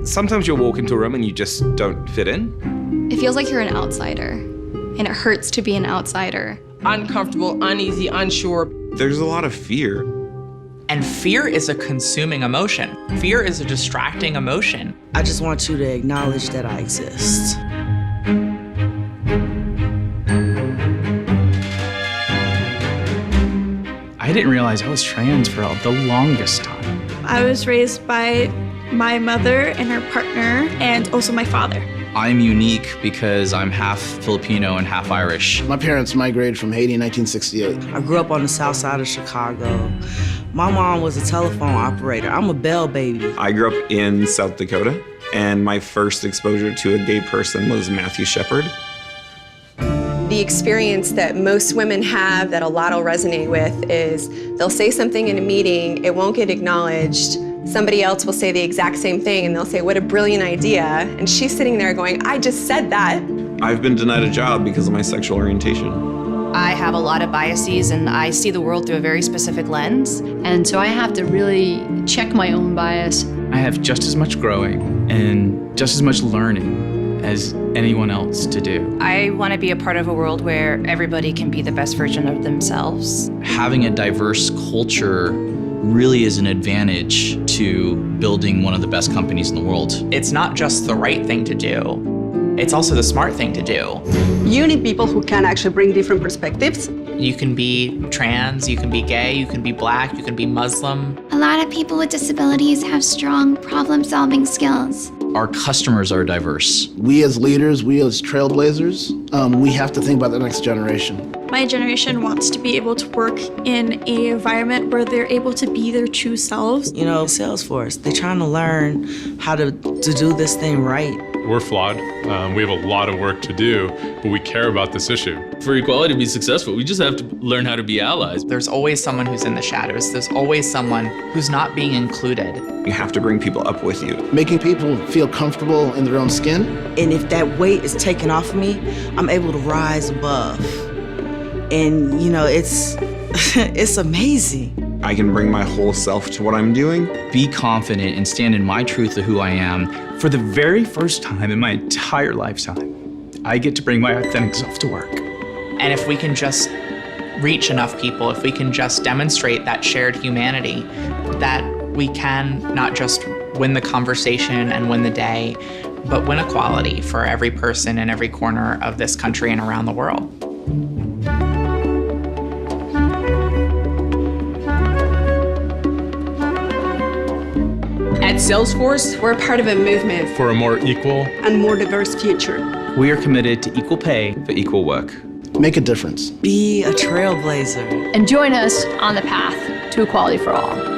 Sometimes you'll walk into a room and you just don't fit in. It feels like you're an outsider, and it hurts to be an outsider. Uncomfortable, uneasy, unsure. There's a lot of fear. And fear is a consuming emotion. Fear is a distracting emotion. I just want you to acknowledge that I exist. I didn't realize I was trans for the longest time. I was raised by my mother and her partner, and also my father. I'm unique because I'm half Filipino and half Irish. My parents migrated from Haiti in 1968. I grew up on the south side of Chicago. My mom was a telephone operator. I'm a Bell baby. I grew up in South Dakota, and my first exposure to a gay person was Matthew Shepard. The experience that most women have that a lot will resonate with is they'll say something in a meeting, it won't get acknowledged. Somebody else will say the exact same thing and they'll say, what a brilliant idea. And she's sitting there going, I just said that. I've been denied a job because of my sexual orientation. I have a lot of biases and I see the world through a very specific lens. And so I have to really check my own bias. I have just as much growing and just as much learning as anyone else to do. I want to be a part of a world where everybody can be the best version of themselves. Having a diverse culture really is an advantage to building one of the best companies in the world. It's not just the right thing to do, it's also the smart thing to do. You need people who can actually bring different perspectives. You can be trans, you can be gay, you can be black, you can be Muslim. A lot of people with disabilities have strong problem-solving skills. Our customers are diverse. We as leaders, we as trailblazers, we have to think about the next generation. My generation wants to be able to work in an environment where they're able to be their true selves. You know, Salesforce, they're trying to learn how to do this thing right. We're flawed. We have a lot of work to do, but we care about this issue. For equality to be successful, we just have to learn how to be allies. There's always someone who's in the shadows. There's always someone who's not being included. You have to bring people up with you. Making people feel comfortable in their own skin. And if that weight is taken off of me, I'm able to rise above. And, you know, it's amazing. I can bring my whole self to what I'm doing. Be confident and stand in my truth of who I am. For the very first time in my entire lifetime, I get to bring my authentic self to work. And if we can just reach enough people, if we can just demonstrate that shared humanity, that we can not just win the conversation and win the day, but win equality for every person in every corner of this country and around the world. At Salesforce, we're part of a movement For a more equal and more diverse future. We are committed to equal pay For equal work. Make a difference. Be a trailblazer. And join us on the path to equality for all.